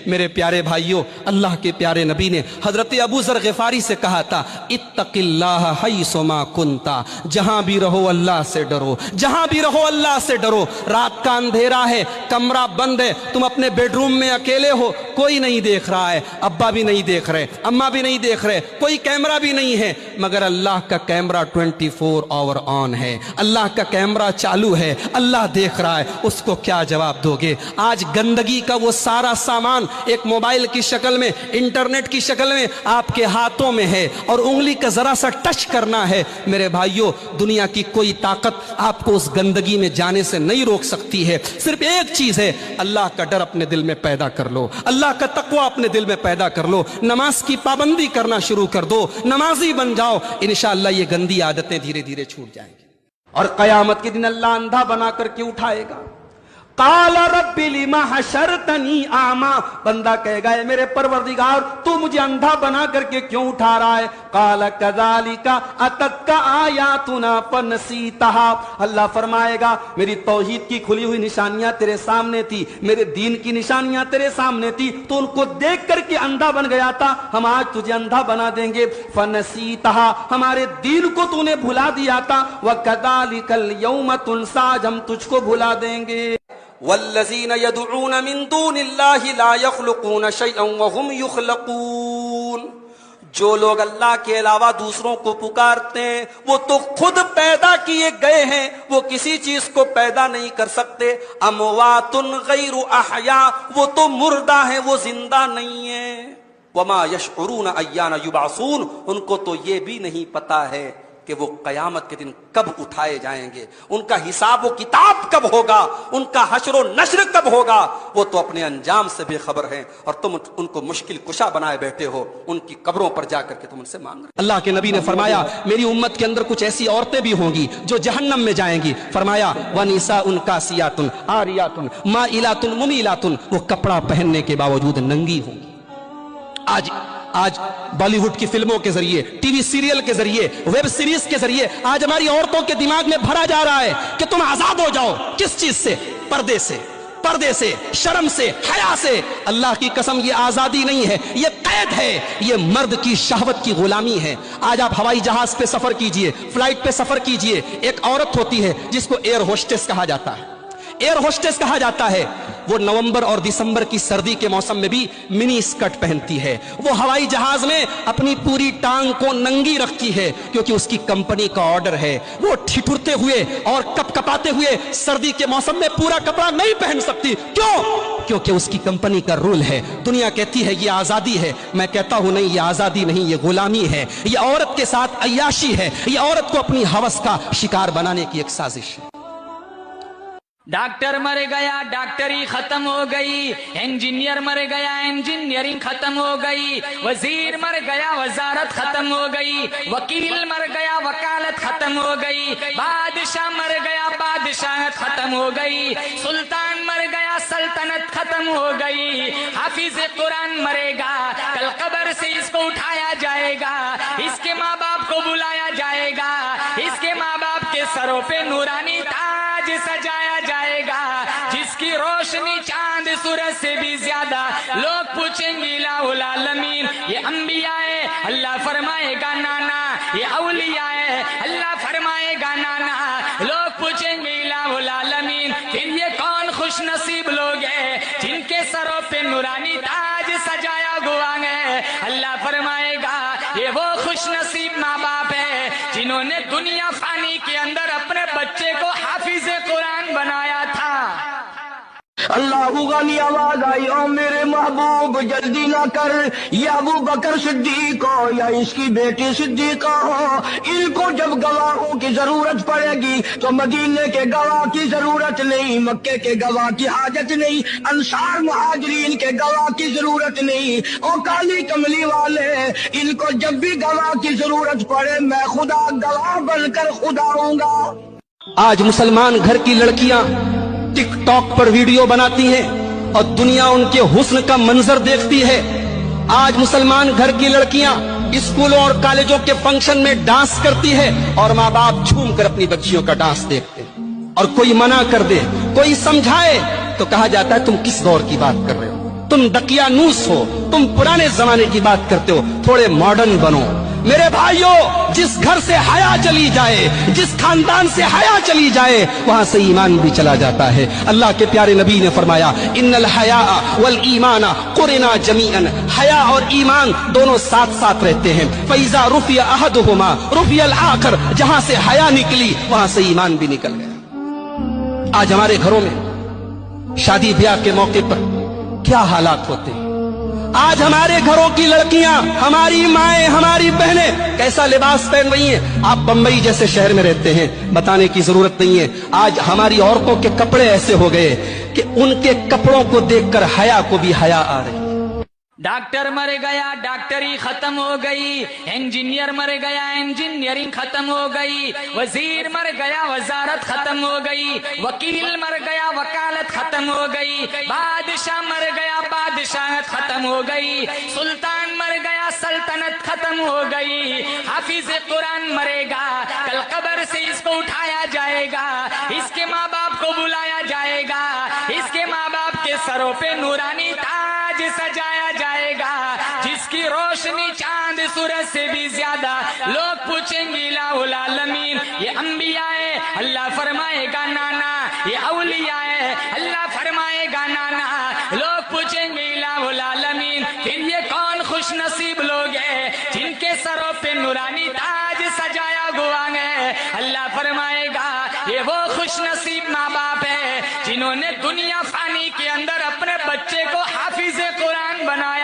میرے پیارے بھائیوں، اللہ کے پیارے نبی نے حضرت ابو ذر غفاری سے کہا تھا اتق اللہ حیث ما کنتا، جہاں بھی رہو اللہ سے ڈرو، جہاں بھی رہو اللہ سے ڈرو۔ رات کا اندھیرا ہے، کمرہ بند ہے، تم اپنے بیڈ روم میں اکیلے ہو، کوئی نہیں دیکھ رہا ہے، ابا بھی نہیں دیکھ رہے، اماں بھی نہیں دیکھ رہے، کوئی کیمرہ بھی نہیں ہے، مگر اللہ کا کیمرہ 24 آور آن ہے، اللہ کا کیمرہ چالو ہے، اللہ دیکھ رہا ہے، اس کو کیا جواب دو گے؟ آج گندگی کا وہ سارا سامان ایک موبائل کی شکل میں، انٹرنیٹ کی شکل میں آپ کے ہاتھوں میں ہے، اور انگلی کا ذرا سا ٹچ کرنا ہے۔ میرے بھائیوں، دنیا کی کوئی طاقت آپ کو اس گندگی میں جانے سے نہیں روک سکتی ہے۔ صرف ایک چیز ہے، اللہ کا ڈر اپنے دل میں پیدا کر لو، اللہ کا تقوی اپنے دل میں پیدا کر لو، نماز کی پابندی کرنا شروع کر دو، نمازی بن جاؤ، انشاءاللہ یہ گندی عادتیں دھیرے دھیرے چھوٹ جائیں گی۔ اور قیامت کے دن اللہ اندھا بنا کر کے اٹھائے گا۔ قال رب لما حشرتنی اعمی، بندہ کہے گا اے میرے پروردگار تو مجھے اندھا بنا کر کے کیوں اٹھا رہا ہے؟ قال کذالک اتتک آیاتنا فنسیتها، اللہ فرمائے گا میری توحید کی کھلی ہوئی نشانیاں تیرے سامنے تھی، میرے دین کی نشانیاں تیرے سامنے تھی، تو ان کو دیکھ کر کے اندھا بن گیا تھا، ہم آج تجھے اندھا بنا دیں گے۔ فنسیتها، ہمارے دین کو تو نے بھلا دیا تھا، وکذالک اليوم تنسى، ہم تجھ کو بھلا دیں گے۔ والذین یدعون من دون اللہ لا یخلقون شیئا وهم یخلقون، جو لوگ اللہ کے علاوہ دوسروں کو پکارتے ہیں وہ تو خود پیدا کیے گئے ہیں، وہ کسی چیز کو پیدا نہیں کر سکتے۔ اموات غیر احیاء، وہ تو مردہ ہیں، وہ زندہ نہیں ہیں۔ وما یشعرون ایان یبعثون، ان کو تو یہ بھی نہیں پتا ہے کہ وہ قیامت کے دن کب اٹھائے جائیں گے، ان کا حساب و کتاب کب ہوگا، ان کا حشر و نشر کب ہوگا، وہ تو اپنے انجام سے بے خبر ہیں، اور تم ان کو مشکل کشا بنائے بیٹھے ہو، ان کی قبروں پر جا کر کے تم ان سے مانگ رہے۔ اللہ کے نبی نے فرمایا میری امت کے اندر کچھ ایسی عورتیں بھی ہوں گی جو جہنم میں جائیں گی، فرمایا وَنِسَاءٌ كَاسِيَاتٌ عَارِيَاتٌ مَائِلَاتٌ مُمِيلَاتٌ، وہ کپڑا پہننے کے باوجود ننگی ہوں گی۔ آج بالی ووڈ کی فلموں کے ذریعے، ٹی وی سیریل کے ذریعے، ویب سیریز کے ذریعے آج ہماری عورتوں کے دماغ میں بھرا جا رہا ہے کہ تم آزاد ہو جاؤ۔ کس چیز سے؟ پردے سے، شرم سے، حیا سے۔ اللہ کی قسم یہ آزادی نہیں ہے، یہ قید ہے، یہ مرد کی شہوت کی غلامی ہے۔ آج آپ ہوائی جہاز پہ سفر کیجئے، فلائٹ پہ سفر کیجئے، ایک عورت ہوتی ہے جس کو ایئر ہوسٹس کہا جاتا ہے، ایئر ہوسٹس کہا جاتا ہے، وہ نومبر اور دسمبر کی سردی کے موسم میں بھی منی اسکرٹ پہنتی ہے، وہ ہوائی جہاز میں اپنی پوری ٹانگ کو ننگی رکھتی ہے کیونکہ اس کی کمپنی کا آرڈر ہے، وہ ٹھٹھرتے ہوئے اور کپ کپاتے ہوئے سردی کے موسم میں پورا کپڑا نہیں پہن سکتی۔ کیوں؟ کیونکہ اس کی کمپنی کا رول ہے۔ دنیا کہتی ہے یہ آزادی ہے، میں کہتا ہوں نہیں، یہ آزادی نہیں، یہ غلامی ہے، یہ عورت کے ساتھ عیاشی ہے، یہ عورت کو اپنی ہوس کا شکار بنانے کی ایک سازش ہے۔ ڈاکٹر مر گیا، ڈاکٹری ختم ہو گئی، انجینئر مر گیا، انجینئرنگ ختم ہو گئی، وزیر مر گیا، وزارت ختم ہو گئی، وکیل مر گیا، وکالت ختم ہو گئی، بادشاہ مر گیا، بادشاہت ختم ہو گئی، سلطان مر گیا، سلطنت ختم ہو گئی، حافظ قرآن مرے گا، کل قبر سے اس کو اٹھایا جائے گا، اس کے ماں باپ کو بلایا جائے گا، اس کے ماں باپ کے سروں پہ نورانی تاج سجایا جائے گا، جس کی روشنی چاند سورج سے بھی زیادہ، لوگ پوچھیں گے الہ العالمین یہ انبیاء ہے، اللہ فرمائے گا نانا یہ اولیاء ہے، اللہ فرمائے گا نانا، لوگ پوچھیں گے الہ العالمین پھر یہ کون خوش نصیب لوگ ہیں جن کے سروں پہ نورانی تاج سجایا ہوا ہے، اللہ فرمائے گا یہ وہ خوش نصیب ماں باپ ہیں جنہوں نے دنیا فانی کے اندر اپنے بچے کو حافظ قرآن بنایا تھا۔ اللہ غنی آواز آئی او میرے محبوب جلدی نہ کر، یہ ابو بکر صدیق ہو یا اس کی بیٹی صدیقہ ہو، ان کو جب گواہوں کی ضرورت پڑے گی تو مدینے کے گواہ کی ضرورت نہیں، مکے کے گواہ کی حاجت نہیں، انصار مہاجرین کے گواہ کی ضرورت نہیں، او کالی کملی والے ان کو جب بھی گواہ کی ضرورت پڑے میں خدا گواہ بن کر خدا ہوں گا۔ آج مسلمان گھر کی لڑکیاں ٹک ٹاک پر ویڈیو بناتی ہیں اور دنیا ان کے حسن کا منظر دیکھتی ہے۔ آج مسلمان گھر کی لڑکیاں اسکولوں اور کالجوں کے فنکشن میں ڈانس کرتی ہے اور ماں باپ جھوم کر اپنی بچیوں کا ڈانس دیکھتے ہیں، اور کوئی منع کر دے، کوئی سمجھائے تو کہا جاتا ہے تم کس دور کی بات کر رہے ہو۔ تم دقیانوس ہو, تم پرانے زمانے کی بات کرتے ہو, تھوڑے ماڈرن بنو. میرے بھائیوں, جس گھر سے حیا چلی جائے, جس خاندان سے حیا چلی جائے, وہاں سے ایمان بھی چلا جاتا ہے. اللہ کے پیارے نبی نے فرمایا ان الحیاء والایمان قرنا جمیعا, حیا اور ایمان دونوں ساتھ ساتھ رہتے ہیں. فاذا رفع احدهما رفع الاخر, جہاں سے حیا نکلی وہاں سے ایمان بھی نکل گیا. آج ہمارے گھروں میں شادی بیاہ کے موقع پر کیا حالات ہوتے ہیں. آج ہمارے گھروں کی لڑکیاں, ہماری مائیں, ہماری بہنیں کیسا لباس پہن رہی ہیں. آپ بمبئی جیسے شہر میں رہتے ہیں, بتانے کی ضرورت نہیں ہے. آج ہماری عورتوں کے کپڑے ایسے ہو گئے کہ ان کے کپڑوں کو دیکھ کر حیا کو بھی حیا آ رہی. ڈاکٹر مر گیا, ڈاکٹری ختم ہو گئی. انجینئر مر گیا, انجینئرنگ ختم ہو گئی. وزیر مر گیا, وزارت ختم ہو گئی. وکیل مر گیا, وکالت ختم ہو گئی. بادشاہ مر گیا, بادشاہت ختم ہو گئی. سلطان مر گیا, سلطنت ختم ہو گئی. حافظ قرآن مرے گا, کل قبر سے اس کو اٹھایا جائے گا, اس کے ماں باپ کو بلایا جائے گا, اس کے ماں باپ کے سروں پہ نورانی تاج سجایا جائے گا, جس کی روشنی چاند سورج سے بھی زیادہ. لوگ پوچھیں گے الہ العالمین, یہ انبیاء ہے, اللہ فرمائے گا نانا. یہ اولیاء ہے, اللہ فرمائے گا نانا. لوگ پوچھیں گے الہ العالمین, پھر یہ کون خوش نصیب لوگ ہیں جن کے سروں پہ نورانی تاج سجایا ہوا ہے. اللہ فرمائے گا یہ وہ خوش نصیب ماں باپ ہے جنہوں نے دنیا فانی کے اندر اپنے بچے کو حافظ قرآن بنایا.